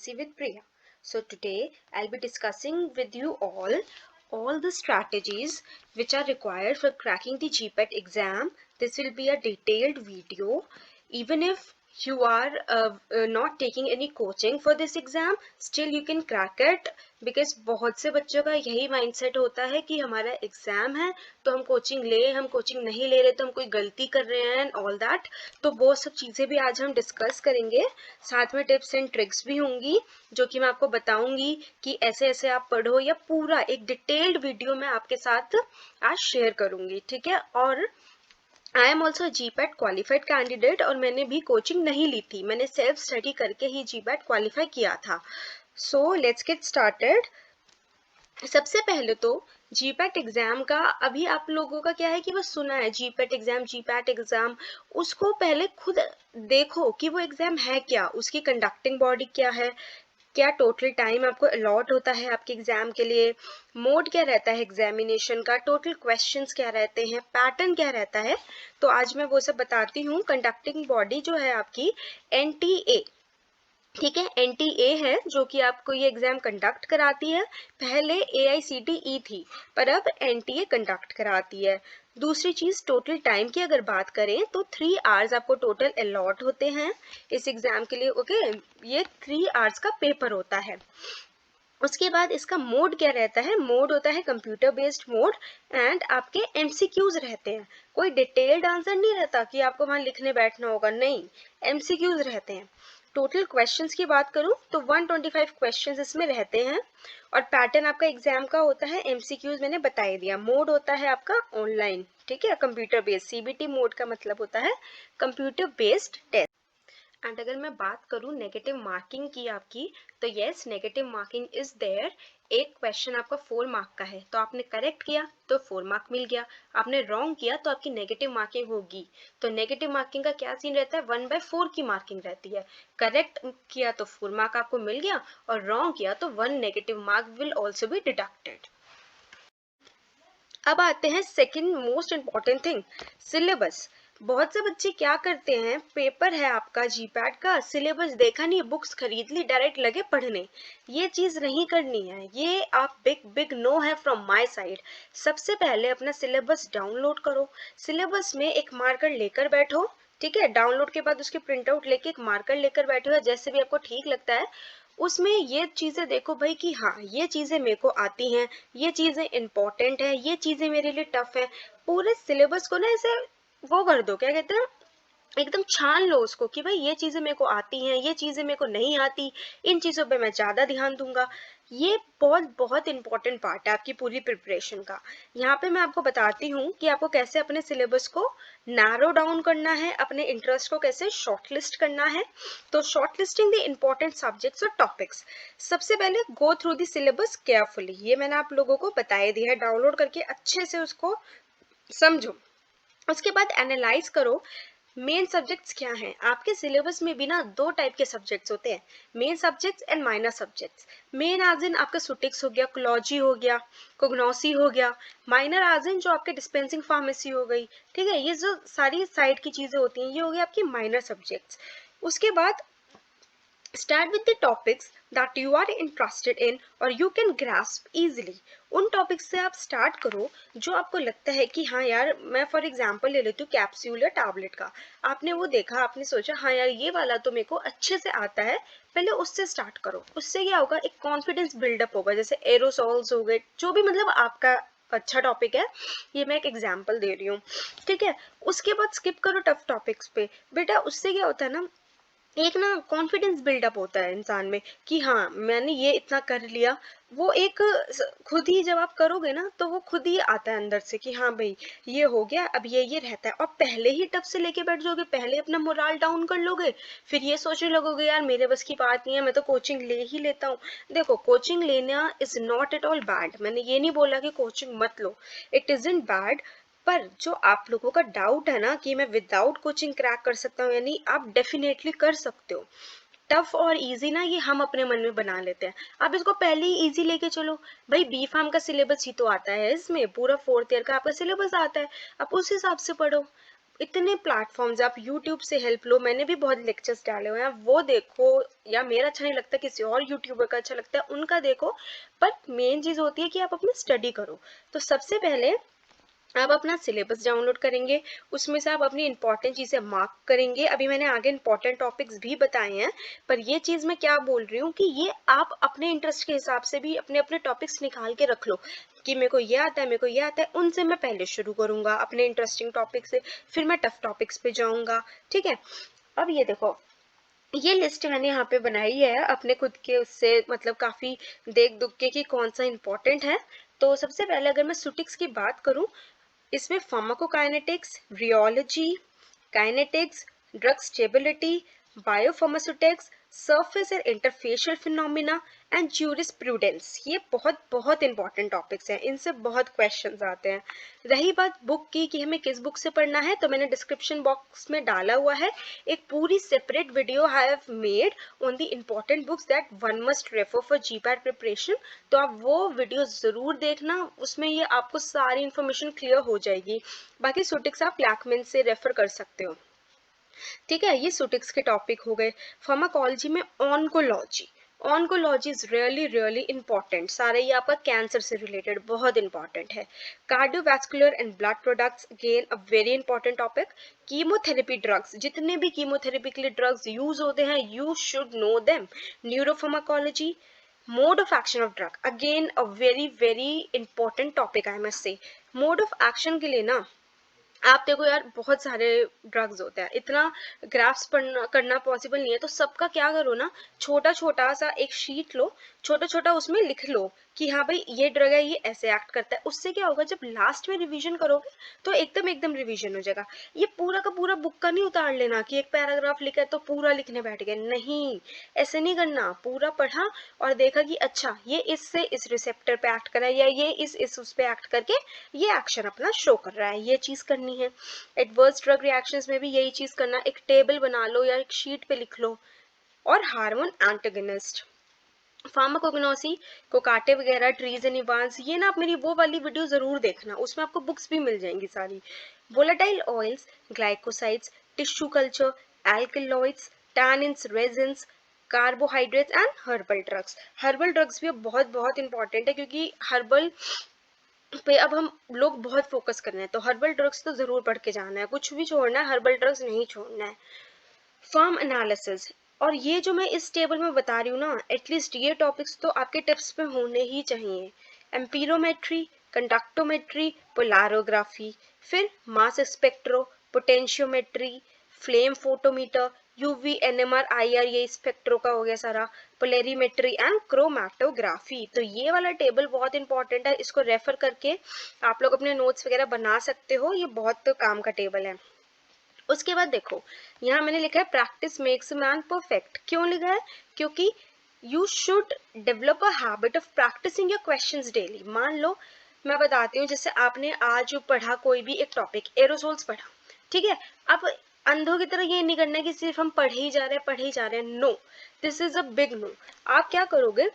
Fluency with Priya. So today I'll be discussing with you all the strategies which are required for cracking the GPAT exam. This will be a detailed video. Even if you are not taking any coaching for this exam, still you can crack it, because बहुत से बच्चों का यही mindset होता है कि हमारा exam है तो हम कोचिंग ले, हम कोचिंग नहीं ले रहे तो हम कोई गलती कर रहे हैं एंड ऑल दैट. तो वो सब चीज़ें भी आज हम डिस्कस करेंगे. साथ में टिप्स एंड ट्रिक्स भी होंगी जो कि मैं आपको बताऊंगी कि ऐसे ऐसे आप पढ़ो, या पूरा एक डिटेल्ड वीडियो मैं आपके साथ आज शेयर करूंगी. ठीक है. और I am also GPAT qualified candidate, और मैंने भी कोचिंग नहीं ली थी, मैंने सेल्फ स्टडी करके ही GPAT क्वालिफाई किया था. So let's get started. सबसे पहले तो GPAT एग्जाम का अभी आप लोगों का क्या है कि बस सुना है GPAT एग्जाम. उसको पहले खुद देखो कि वो एग्जाम है क्या, उसकी कंडक्टिंग बॉडी क्या है, क्या टोटल टाइम आपको अलॉट होता है आपके एग्जाम के लिए, मोड क्या रहता है एग्जामिनेशन का, टोटल क्वेश्चंस क्या रहते हैं, पैटर्न क्या रहता है. तो आज मैं वो सब बताती हूँ. कंडक्टिंग बॉडी जो है आपकी NTA, ठीक है, NTA है जो कि आपको ये एग्जाम कंडक्ट कराती है. पहले AICTE थी, पर अब NTA कंडक्ट कराती है. दूसरी चीज, टोटल टाइम की अगर बात करें तो 3 आवर्स आपको टोटल अलॉट होते हैं इस एग्जाम के लिए. ओके, ये 3 आवर्स का पेपर होता है. उसके बाद इसका मोड क्या रहता है, मोड होता है कंप्यूटर बेस्ड मोड, एंड आपके MCQs रहते हैं. कोई डिटेल्ड आंसर नहीं रहता कि आपको वहां लिखने बैठना होगा, नहीं, MCQs रहते हैं. टोटल क्वेश्चंस की बात करूं तो 125 क्वेश्चंस इसमें रहते हैं. और पैटर्न आपका एग्जाम का होता है MCQs मैंने बता ही दिया. मोड होता है आपका ऑनलाइन, ठीक है, कंप्यूटर बेस्ड. CBT मोड का मतलब होता है कंप्यूटर बेस्ड टेस्ट. एंड अगर मैं बात करूं नेगेटिव मार्किंग की आपकी, तो yes, negative marking is there. एक क्वेश्चन आपका 4 मार्क का है तो आपने करेक्ट किया तो 4 मार्क मिल गया, आपने रॉन्ग किया तो आपकी नेगेटिव मार्किंग होगी. तो नेगेटिव मार्किंग का क्या सीन रहता है, 1/4 की मार्किंग रहती है. करेक्ट किया तो 4 मार्क आपको मिल गया, और रॉन्ग किया तो 1 negative mark will also be deducted. अब आते हैं second most important thing, syllabus. बहुत से बच्चे क्या करते हैं, पेपर है आपका GPAT का, सिलेबस देखा नहीं, बुक्स खरीद ली, डायरेक्ट लगे पढ़ने. ये चीज नहीं करनी है, ये आप बिग बिग नो है फ्रॉम माय साइड. सबसे पहले अपना सिलेबस डाउनलोड करो. सिलेबस में एक मार्कर लेकर बैठो, ठीक है. डाउनलोड के बाद उसके प्रिंट आउट लेके एक मार्कर लेकर बैठो, या जैसे भी आपको ठीक लगता है. उसमें ये चीजें देखो भाई कि हाँ, ये चीजें मेरे को आती हैं, ये चीजें इंपॉर्टेंट है, ये चीजें मेरे लिए टफ है. पूरे सिलेबस को ना ऐसे वो कर दो, क्या कहते हैं, एकदम छान लो उसको कि भाई ये चीजें मेरे को आती हैं, ये चीजें मेरे को नहीं आती, इन चीजों पे मैं ज्यादा ध्यान दूंगा. ये बहुत बहुत इंपॉर्टेंट पार्ट है आपकी पूरी प्रिपरेशन का. यहाँ पे मैं आपको बताती हूँ कि आपको कैसे अपने सिलेबस को नैरो डाउन करना है, अपने इंटरेस्ट को कैसे शॉर्टलिस्ट करना है. तो शॉर्टलिस्टिंग द इंपॉर्टेंट सब्जेक्ट्स और टॉपिक्स. सबसे पहले go through the syllabus carefully. ये मैंने आप लोगों को बताया दिया है, डाउनलोड करके अच्छे से उसको समझो. उसके बाद एनालाइज करो मेन सब्जेक्ट्स क्या हैं. आपके सिलेबस में भी ना 2 टाइप के सब्जेक्ट्स होते हैं, main subjects and minor subjects. Main आज इन आपका सुटिक्स हो गया, कोलॉजी हो गया, कोग्नोसी हो गया. माइनर आज इन जो आपके डिस्पेंसिंग फार्मेसी हो गई, ठीक है. ये जो सारी साइड की चीजें होती हैं, ये हो गई आपकी माइनर सब्जेक्ट्स. उसके बाद start with the topics that you are interested in or you can grasp easily. उन टॉपिक्स से आप स्टार्ट करो जो आपको लगता है कि हाँ यार, मैं फॉर एग्जांपल ले लेती हूँ कैप्सूल या टैबलेट का. आपने वो देखा, आपने सोचा हाँ यार ये वाला तो मेरे को अच्छे से आता है, पहले उससे स्टार्ट करो. उससे क्या होगा, एक कॉन्फिडेंस बिल्डअप होगा. जैसे एरोसॉल्स हो गए, जो भी मतलब आपका अच्छा टॉपिक है, ये मैं एक एग्जाम्पल दे रही हूँ, ठीक है. उसके बाद स्किप करो टफ टॉपिक्स पे. बेटा उससे क्या होता है ना, एक ना कॉन्फिडेंस बिल्डअप होता है इंसान में कि हाँ मैंने ये इतना कर लिया. वो एक खुद ही जब आप करोगे ना तो वो खुद ही आता है अंदर से कि हाँ भाई ये हो गया, अब ये रहता है. और पहले ही टफ से लेके बैठ जाओगे, पहले अपना मोराल डाउन कर लोगे, फिर ये सोचने लगोगे यार मेरे बस की बात नहीं है, मैं तो कोचिंग ले ही लेता हूँ. देखो, कोचिंग लेना is not at all bad. मैंने ये नहीं बोला कि कोचिंग मत लो, इट इजंट बैड. पर जो आप लोगों का डाउट है ना कि मैं विदाउट कोचिंग क्रैक कर सकता हूँ, यानी आप डेफिनेटली कर सकते हो. टफ और इजी ना ये हम अपने मन में बना लेते हैं. आप इसको पहले ही इजी लेके चलो. भाई बी फार्म का सिलेबस ही तो आता है, इसमें पूरा 4th ईयर का आपका सिलेबस आता है, आप उस हिसाब से पढ़ो. इतने प्लेटफॉर्म्स, आप यूट्यूब से हेल्प लो, मैंने भी बहुत लेक्चर्स डाले हुए हैं, वो देखो, या मेरा अच्छा नहीं लगता किसी और यूट्यूबर का अच्छा लगता है उनका देखो, पर मेन चीज़ होती है कि आप अपनी स्टडी करो। तो सबसे पहले आप अपना सिलेबस डाउनलोड करेंगे, उसमें से आप अपनी इंपॉर्टेंट चीज़ें मार्क करेंगे। अभी मैंने आगे इंपॉर्टेंट टॉपिक्स भी बताए हैं, पर ये चीज़ मैं क्या बोल रही हूँ कि ये आप अपने इंटरेस्ट के हिसाब से भी अपने अपने टॉपिक्स निकाल के रख लो कि मेरे को ये आता है, मेरे को ये आता है, उनसे मैं पहले शुरू करूँगा अपने इंटरेस्टिंग टॉपिक से, फिर मैं टफ टॉपिक्स पे जाऊँगा। ठीक है, अब ये देखो, ये लिस्ट मैंने यहाँ पे बनाई है अपने खुद के उससे, मतलब काफ़ी देख दुख के कि कौन सा इम्पोर्टेंट है। तो सबसे पहले अगर मैं सुटिक्स की बात करूँ, इसमें pharmacokinetics, rheology, kinetics, drug stability, biopharmaceutics, surface and interfacial phenomena and jurisprudence, ये बहुत बहुत इंपॉर्टेंट टॉपिक्स हैं, इनसे बहुत क्वेश्चंस आते हैं। रही बात बुक की कि हमें किस बुक से पढ़ना है, तो मैंने डिस्क्रिप्शन बॉक्स में डाला हुआ है एक पूरी separate video I have made on the important books that one must refer for GPAT preparation. तो आप वो वीडियो ज़रूर देखना, उसमें ये आपको सारी इन्फॉर्मेशन क्लियर हो जाएगी। बाकी सुटिक्स आप लैकमेन से रेफर कर सकते हो। ठीक है, ये सुटिक्स के टॉपिक हो गए। फार्माकोलॉजी में oncology, oncology is really really important, सारे ये आपका कैंसर से रिलेटेड बहुत इंपॉर्टेंट है। Cardiovascular and blood products, again a very important topic. Chemotherapy drugs, जितने भी कीमोथेरेपी के लिए ड्रग्स यूज होते हैं, you should know them. Neuropharmacology, mode of action of drug, again a very very important topic I must say. Mode of action के लिए ना, आप देखो यार, बहुत सारे ड्रग्स होते हैं, इतना ग्राफ्स पढ़ना करना पॉसिबल नहीं है, तो सबका क्या करो ना, छोटा छोटा सा एक शीट लो, छोटा छोटा उसमें लिख लो कि हाँ भाई ये ड्रग है, ये ऐसे एक्ट करता है। उससे क्या होगा, जब लास्ट में रिवीजन करोगे तो एकदम एकदम रिवीजन हो जाएगा। ये पूरा का पूरा बुक का नहीं उतार लेना कि एक पैराग्राफ लिखा है तो पूरा लिखने बैठ गए, नहीं, ऐसे नहीं करना। पूरा पढ़ा और देखा कि अच्छा ये इससे इस रिसेप्टर पे एक्ट कर रहा है, या ये इस उस पे एक्ट करके ये एक्शन अपना शो कर रहा है, ये चीज करनी है। एडवर्स ड्रग रिएक्शंस में भी यही चीज करना, एक टेबल बना लो या एक शीट पे लिख लो। और हार्मोन एंटागनिस्ट, फार्माकोग्नोसी, कोकाटे वगैरह, ट्रीज एंड इवांस, ये ना आप मेरी वो वाली वीडियो जरूर देखना, उसमें आपको बुक्स भी मिल जाएंगी सारी। Volatile oils, glycosides, tissue culture, alkaloids, tannins, resins, carbohydrates and herbal drugs. Herbal drugs भी बहुत बहुत इंपॉर्टेंट है, क्योंकि हर्बल पे अब हम लोग बहुत फोकस कर रहे हैं, तो हर्बल ड्रग्स तो जरूर पढ़ के जाना है, कुछ भी छोड़ना है, हर्बल ड्रग्स नहीं छोड़ना है। फार्म एनालिसिस, और ये जो मैं इस टेबल में बता रही हूँ ना, एटलीस्ट ये टॉपिक्स तो आपके टिप्स पे होने ही चाहिए। एम्पीरोमेट्री, कंडक्टोमेट्री, पोलारोग्राफी, फिर mass spectro, potentiometry, flame photometer, UV, NMR, IR, ये स्पेक्ट्रो का हो गया सारा, पोलेरीमेट्री एंड क्रोमैटोग्राफी। तो ये वाला टेबल बहुत इंपॉर्टेंट है, इसको रेफर करके आप लोग अपने नोट्स वगैरह बना सकते हो, ये बहुत काम का टेबल है। उसके बाद देखो, यहाँ मैंने लिखा है practice makes a man perfect. क्यों लिखा है, क्योंकि you should develop a habit of practising your questions daily. मान लो मैं बताती हूँ, जैसे आपने आज पढ़ा कोई भी एक टॉपिक, एरोसोल्स पढ़ा, ठीक है, अब अंधों की तरह ये नहीं करना है कि सिर्फ हम पढ़े ही जा रहे हैं, पढ़े ही जा रहे हैं, no, this is a big no. आप क्या करोगे,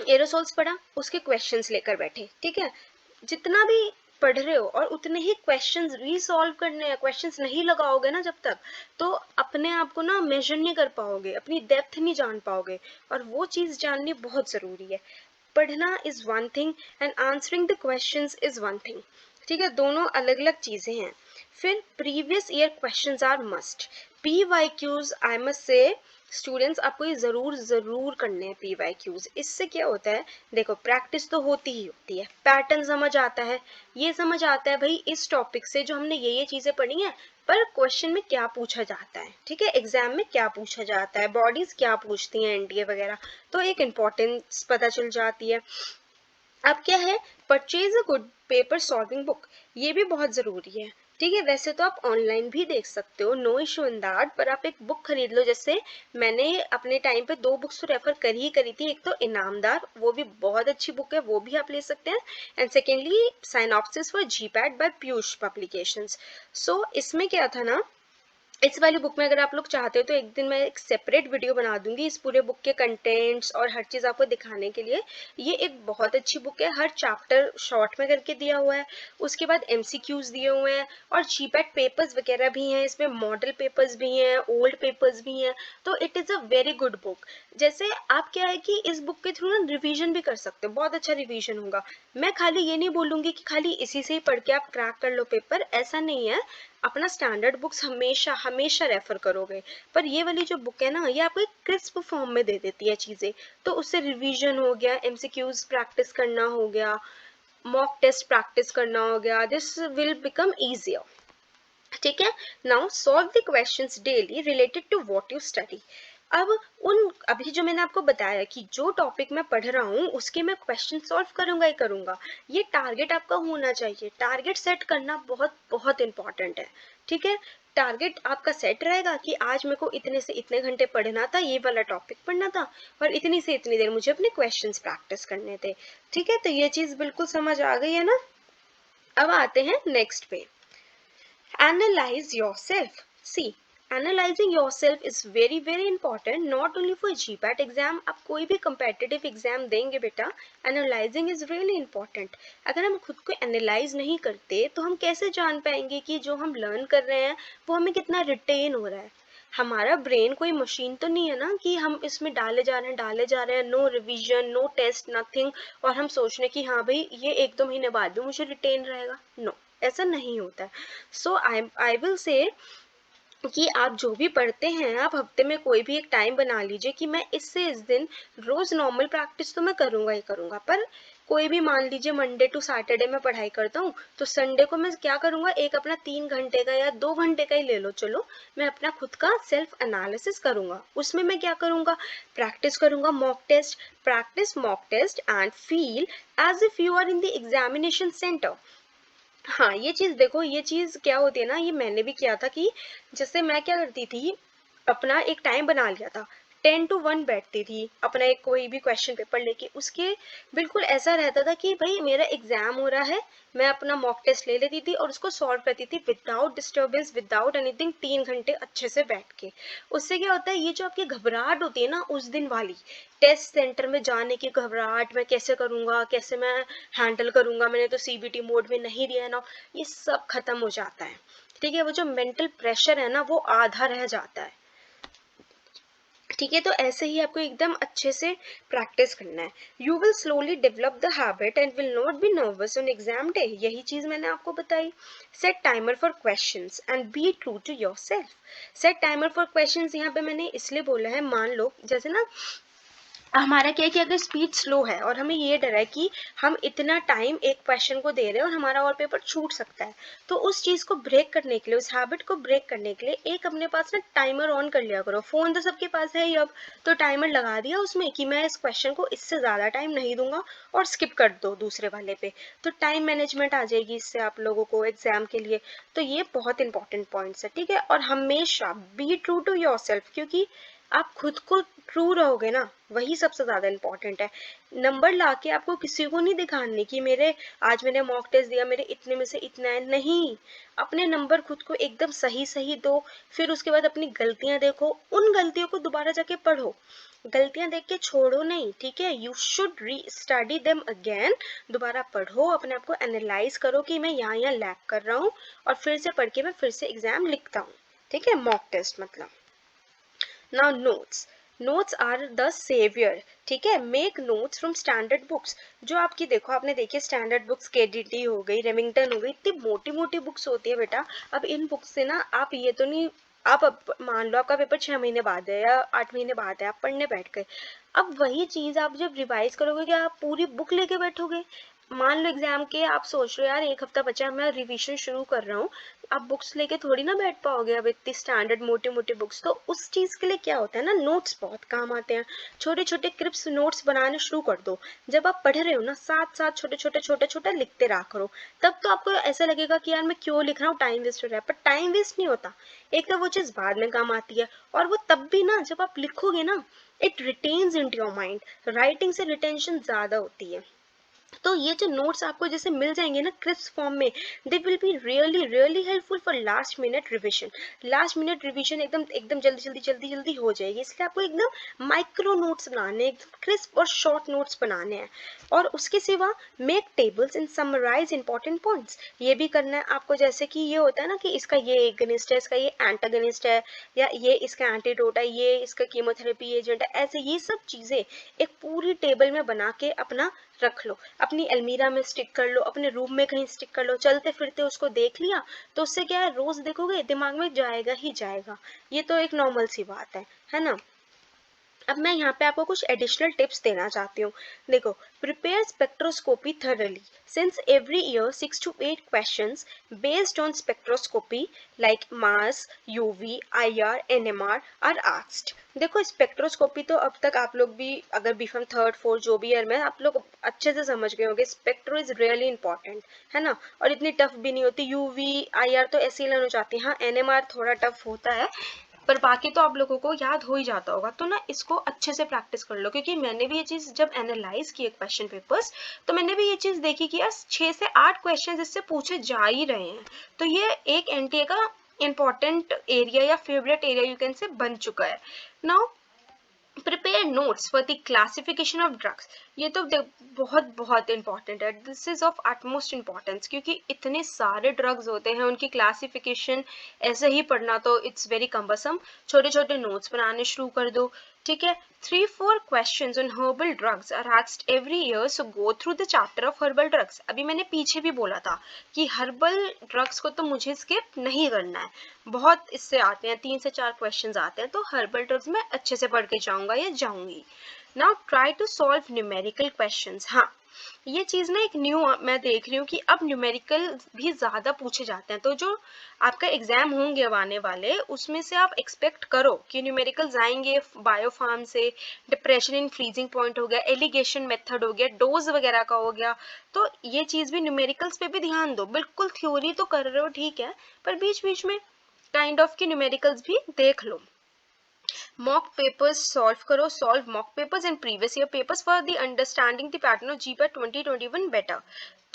एरोसोल्स पढ़ा, उसके क्वेश्चंस लेकर बैठे, ठीक है, जितना भी पढ़ रहे हो और उतने ही क्वेश्चंस भी सॉल्व करने हैं। क्वेश्चंस नहीं लगाओगे ना जब तक, तो अपने आप को ना मेजर नहीं कर पाओगे, अपनी डेप्थ नहीं जान पाओगे, और वो चीज़ जाननी बहुत ज़रूरी है। पढ़ना is one thing and answering the questions is one thing, ठीक है, दोनों अलग अलग चीज़ें हैं। फिर previous year questions are must. PYQs I must say students, आपको ये ज़रूर ज़रूर करने हैं PYQs। इससे क्या होता है, देखो प्रैक्टिस तो होती ही होती है, पैटर्न समझ आता है, ये समझ आता है भाई इस टॉपिक से जो हमने ये चीज़ें पढ़ी हैं, पर क्वेश्चन में क्या पूछा जाता है, ठीक है, एग्जाम में क्या पूछा जाता है, बॉडीज क्या पूछती हैं, एनडीए वगैरह, तो एक इम्पोर्टेंस पता चल जाती है। अब क्या है, purchase a good paper solving book, ये भी बहुत ज़रूरी है, ठीक है। वैसे तो आप ऑनलाइन भी देख सकते हो, नो इशू इन दैट, पर आप एक बुक खरीद लो। जैसे मैंने अपने टाइम पे 2 बुक्स तो रेफर करी थी, एक तो इनामदार, वो भी बहुत अच्छी बुक है, वो भी आप ले सकते हैं, and secondly synopsis for GPAT by Piyush publications. So इसमें क्या था ना, इस वाली बुक में अगर आप लोग चाहते हो तो एक दिन मैं एक सेपरेट वीडियो बना दूंगी इस पूरे बुक के कंटेंट्स और हर चीज़ आपको दिखाने के लिए। ये एक बहुत अच्छी बुक है, हर चैप्टर शॉर्ट में करके दिया हुआ है, उसके बाद एमसीक्यूज दिए हुए हैं और जीपैट पेपर्स वगैरह भी हैं इसमें, मॉडल पेपर्स भी हैं, ओल्ड पेपर्स भी हैं। तो it is a very good book. जैसे आप क्या है कि इस बुक के थ्रू ना रिवीजन भी कर सकते हो, बहुत अच्छा रिवीजन होगा। मैं खाली ये नहीं बोलूँगी कि खाली इसी से ही पढ़ के आप क्रैक कर लो पेपर, ऐसा नहीं है। अपना स्टैंडर्ड बुक्स हमेशा हमेशा रेफर करोगे, पर ये वाली जो बुक है ना ये आपको एक क्रिस्प फॉर्म में दे देती है चीज़ें। तो उससे रिवीजन हो गया, एमसीक्यूज प्रैक्टिस करना हो गया, मॉक टेस्ट प्रैक्टिस करना हो गया, दिस विल बिकम ईजियर। ठीक है। Now solve the questions daily related to what you study. अब उन अभी जो मैंने आपको बताया कि जो टॉपिक मैं पढ़ रहा हूँ उसके मैं क्वेश्चन सॉल्व करूंगा ही करूंगा, ये टारगेट आपका होना चाहिए। टारगेट सेट करना बहुत बहुत इंपॉर्टेंट है। ठीक है। टारगेट आपका सेट रहेगा कि आज मेरे को इतने से इतने घंटे पढ़ना था, ये वाला टॉपिक पढ़ना था, और इतनी से इतनी देर मुझे अपने क्वेश्चंस प्रैक्टिस करने थे। ठीक है, तो ये चीज़ बिल्कुल समझ आ गई है ना। अब आते हैं नेक्स्ट पे। Analyze yourself. See, analyzing yourself is very important, not only for GPAT exam. आप कोई भी competitive exam देंगे बेटा, analyzing is really important. अगर हम खुद को analyze नहीं करते तो हम कैसे जान पाएंगे कि जो हम learn कर रहे हैं वो हमें कितना retain हो रहा है। हमारा ब्रेन कोई मशीन तो नहीं है ना कि हम इसमें डाले जा रहे हैं, no revision, no test, nothing, और हम सोच रहे हैं कि हाँ भाई ये 1-2 महीने बाद भी मुझे रिटेन रहेगा। नो, ऐसा नहीं होता है। सो आई विल से कि आप जो भी पढ़ते हैं आप हफ्ते में कोई भी एक टाइम बना लीजिए कि मैं इससे इस दिन रोज नॉर्मल प्रैक्टिस तो मैं करूँगा ही करूँगा, पर कोई भी मान लीजिए मंडे टू सैटरडे मैं पढ़ाई करता हूँ तो संडे को मैं क्या करूँगा, एक अपना 3 घंटे का या 2 घंटे का ही ले लो चलो, मैं अपना खुद का सेल्फ एनालिसिस करूँगा। उसमें मैं क्या करूँगा, प्रैक्टिस करूँगा, mock test, practice mock test and feel as if you are in the examination centre. हाँ, ये चीज़ देखो, ये चीज़ क्या होती है ना, ये मैंने भी किया था कि जैसे मैं क्या करती थी, अपना एक टाइम बना लिया था, 10 to 1 बैठती थी अपना एक कोई भी क्वेश्चन पेपर लेके, उसके बिल्कुल ऐसा रहता था कि भाई मेरा एग्जाम हो रहा है, मैं अपना मॉक टेस्ट ले लेती थी और उसको सॉल्व करती थी विदाउट डिस्टर्बेंस, विदाउट एनीथिंग, 3 घंटे अच्छे से बैठ के। उससे क्या होता है, ये जो आपकी घबराहट होती है ना उस दिन वाली, टेस्ट सेंटर में जाने की घबराहट, मैं कैसे करूँगा, कैसे मैं हैंडल करूँगा, मैंने तो सीबीटी मोड में नहीं दिया है ना, ये सब खत्म हो जाता है। ठीक है, वो जो मेंटल प्रेशर है ना वो आधा रह जाता है। ठीक है, तो ऐसे ही आपको एकदम अच्छे से प्रैक्टिस करना है। You will slowly develop the habit and will not be nervous on exam day. यही चीज मैंने आपको बताई। Set timer for questions and be true to yourself. Set timer for questions यहाँ पे मैंने इसलिए बोला है, मान लो जैसे ना हमारा क्या है कि अगर स्पीड स्लो है और हमें ये डर है कि हम इतना टाइम एक क्वेश्चन को दे रहे हैं और हमारा और पेपर छूट सकता है, तो उस चीज़ को ब्रेक करने के लिए, उस हैबिट को ब्रेक करने के लिए एक अपने पास ना टाइमर ऑन कर लिया करो। फ़ोन तो सबके पास है ही अब, तो टाइमर लगा दिया उसमें कि मैं इस क्वेश्चन को इससे ज़्यादा टाइम नहीं दूंगा और स्किप कर दो दूसरे वाले पे। तो टाइम मैनेजमेंट आ जाएगी इससे आप लोगों को एग्जाम के लिए। तो ये बहुत इंपॉर्टेंट पॉइंट्स है। ठीक है, और हमेशा be true to yourself, क्योंकि आप खुद को ट्रू रहोगे ना, वही सबसे ज्यादा इंपॉर्टेंट है। नंबर लाके आपको किसी को नहीं दिखाने कि मेरे आज मैंने मॉक टेस्ट दिया मेरे इतने में से इतना है, नहीं। अपने नंबर खुद को एकदम सही सही दो, फिर उसके बाद अपनी गलतियां देखो, उन गलतियों को दोबारा जाके पढ़ो, गलतियां देख के छोड़ो नहीं। ठीक है, यू शुड री स्टडी देम अगेन। दोबारा पढ़ो, अपने आप को एनालाइज करो कि मैं यहाँ लैग कर रहा हूँ, और फिर से पढ़ के मैं फिर से एग्जाम लिखता हूँ। ठीक है, मॉक टेस्ट मतलब। Now notes, notes are the saviour. ठीक है, make notes from standard books. जो आपकी देखो, आपने देखी स्टैंडर्ड बुक्स, केडीटी हो गई, रेमिंगटन हो गई, इतनी मोटी मोटी बुक्स होती है बेटा। अब इन बुक्स से ना आप ये तो नहीं, आप मान लो आपका पेपर 6 महीने बाद है या 8 महीने बाद है, आप पढ़ने बैठ गए, अब वही चीज आप जब रिवाइज करोगे क्या आप पूरी बुक लेके बैठोगे? मान लो एग्जाम के आप सोच रहे हो यार एक हफ्ता बचा है, मैं रिवीजन शुरू कर रहा हूँ, आप बुक्स लेके थोड़ी ना बैठ पाओगे अब इतनी स्टैंडर्ड मोटी मोटी बुक्स। तो उस चीज के लिए क्या होता है ना, नोट्स बहुत काम आते हैं। छोटे छोटे क्रिप्स नोट्स बनाने शुरू कर दो। जब आप पढ़ रहे हो ना साथ साथ छोटे छोटे लिखते रहा करो, तब तो आपको ऐसा लगेगा कि यार मैं क्यों लिख रहा हूँ, टाइम वेस्ट हो रहा है, पर टाइम वेस्ट नहीं होता। एक तो वो चीज बाद में काम आती है, और वो तब भी ना जब आप लिखोगे ना, it retains in your mind. Writing से रिटेंशन ज्यादा होती है। तो ये जो नोट्स आपको जैसे मिल जाएंगे ना क्रिस्प फॉर्म में, they will be really really helpful for last minute revision. Last minute revision एकदम एकदम जल्दी हो जाएगी, इसलिए आपको एकदम माइक्रो नोट्स बनाने हैं, एकदम क्रिस्प और शॉर्ट नोट्स बनाने हैं। और उसके सिवा make tables and summarise important points, ये भी करना है आपको। जैसे कि ये होता है ना कि इसका ये एगनिस्ट है, इसका ये एंटागनिस्ट है, या ये इसका एंटीडोट है, ये इसका कीमोथेरेपी एजेंट है, ऐसे ये सब चीज़ें एक पूरी टेबल में बना के अपना रख लो, अपनी अलमीरा में स्टिक कर लो, अपने रूम में कहीं स्टिक कर लो, चलते फिरते उसको देख लिया तो उससे क्या है, रोज देखोगे दिमाग में जाएगा ही जाएगा। ये तो एक नॉर्मल सी बात है ना। अब मैं यहाँ पे आपको कुछ एडिशनल टिप्स देना चाहती हूँ। देखो, prepare spectroscopy thoroughly since every year 6 to 8 questions based on spectroscopy like mass, UV, IR, NMR are asked. देखो, स्पेक्ट्रोस्कोपी तो अब तक आप लोग भी अगर बीफॉर्म थर्ड फोर्थ जो भी ईयर में आप लोग अच्छे से समझ गए होंगे, स्पेक्ट्रो इज रियली इंपॉर्टेंट, है ना। और इतनी टफ भी नहीं होती। यूवी आईआर तो ऐसे ही लर्न हो जाती है, हाँ एनएमआर थोड़ा टफ होता है, पर बाकी तो आप लोगों को याद हो ही जाता होगा। तो ना इसको अच्छे से प्रैक्टिस कर लो, क्योंकि मैंने भी ये चीज़ जब एनालाइज किए क्वेश्चन पेपर्स, तो मैंने भी ये चीज़ देखी कि यार 6 से 8 क्वेश्चन इससे पूछे जा ही रहे हैं। तो ये एक एनटीए का इम्पॉर्टेंट एरिया या favourite area you can say बन चुका है। Now prepare notes for the classification of drugs. ये तो बहुत बहुत इंपॉर्टेंट है, this is of utmost importance, क्योंकि इतने सारे ड्रग्स होते हैं, उनकी क्लासिफिकेशन ऐसे ही पढ़ना तो इट्स वेरी कम्बसम। छोटे छोटे नोट्स बनाने शुरू कर दो, ठीक है। 3-4 questions on herbal drugs are asked every year, so go through the chapter of herbal drugs। अभी मैंने पीछे भी बोला था कि herbal drugs को तो मुझे skip नहीं करना है, बहुत इससे आते हैं, 3 से 4 questions आते हैं, तो herbal drugs में अच्छे से पढ़ के जाऊंगा या जाऊंगी। Now try to solve numerical questions। हाँ, ये चीज़ ना एक न्यू मैं देख रही हूँ कि अब न्यूमेरिकल भी ज़्यादा पूछे जाते हैं। तो जो आपका एग्जाम होंगे अब आने वाले, उसमें से आप एक्सपेक्ट करो कि न्यूमेरिकल्स आएंगे। बायोफार्म से डिप्रेशन इन फ्रीजिंग पॉइंट हो गया, एलिगेशन मेथड हो गया, डोज वगैरह का हो गया, तो ये चीज़ भी न्यूमेरिकल्स पे भी ध्यान दो। बिल्कुल थ्योरी तो कर रहे हो ठीक है, पर बीच बीच में काइंड ऑफ की न्यूमेरिकल्स भी देख लो। मॉक पेपर्स सॉल्व करो, solve mock papers and previous year papers for the understanding the pattern of GPAT 2021 better.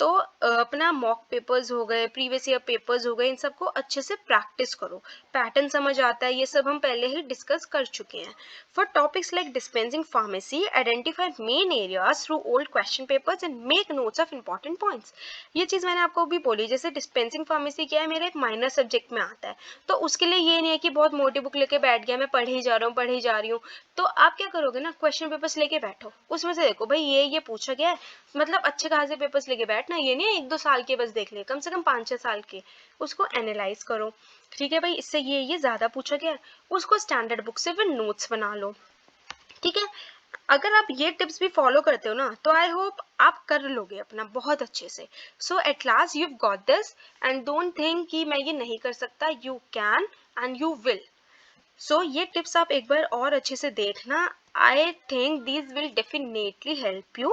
तो अपना मॉक पेपर्स हो गए, प्रीवियस ईयर पेपर्स हो गए, इन सबको अच्छे से प्रैक्टिस करो, पैटर्न समझ आता है, ये सब हम पहले ही डिस्कस कर चुके हैं। For topics like dispensing pharmacy, identify main areas through old question papers and make notes of important points. ये चीज़ मैंने आपको भी बोली, जैसे डिस्पेंसिंग फार्मेसी क्या है, मेरा एक माइनर सब्जेक्ट में आता है, तो उसके लिए ये नहीं है कि बहुत मोटी बुक लेके बैठ गया, मैं पढ़े ही जा रहा हूँ पढ़े ही जा रही हूँ। तो आप क्या करोगे ना, क्वेश्चन पेपर्स लेके बैठो, उसमें से देखो भाई ये पूछा गया है, मतलब अच्छे खासे पेपर्स लेके बैठना, ये नहीं 1-2 साल के बस देख ले, कम से कम 5-6 साल के, उसको एनालाइज करो, ठीक है भाई, इससे ये ज़्यादा पूछा गया है, उसको स्टैंडर्ड बुक से फिर नोट्स बना लो, ठीक है। अगर आप ये टिप्स भी फॉलो करते हो ना, तो आई होप आप कर लोगे अपना बहुत अच्छे से। So at last you got this, and don't think कि मैं ये नहीं कर सकता, you can and you will. So ये टिप्स आप एक बार और अच्छे से देखना, I think these will definitely help you।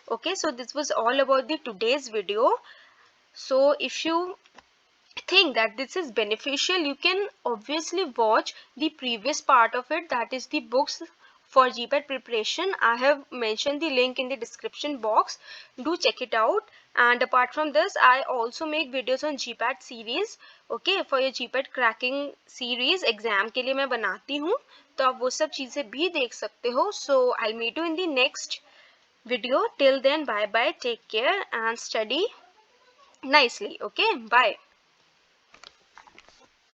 okay, so this was all about the today's video। so if you think that this is beneficial, you can obviously watch the previous part of it, that is the books for GPAT preparation. I have mentioned the link in the description box, do check it out। and apart from this, I also make videos on GPAT series, okay, for your GPAT cracking series exam के लिए मैं बनाती हूँ, तो आप वो सब चीज़ें भी देख सकते हो। so I'll meet you in the next video, till then bye bye, take care and study nicely, okay, bye।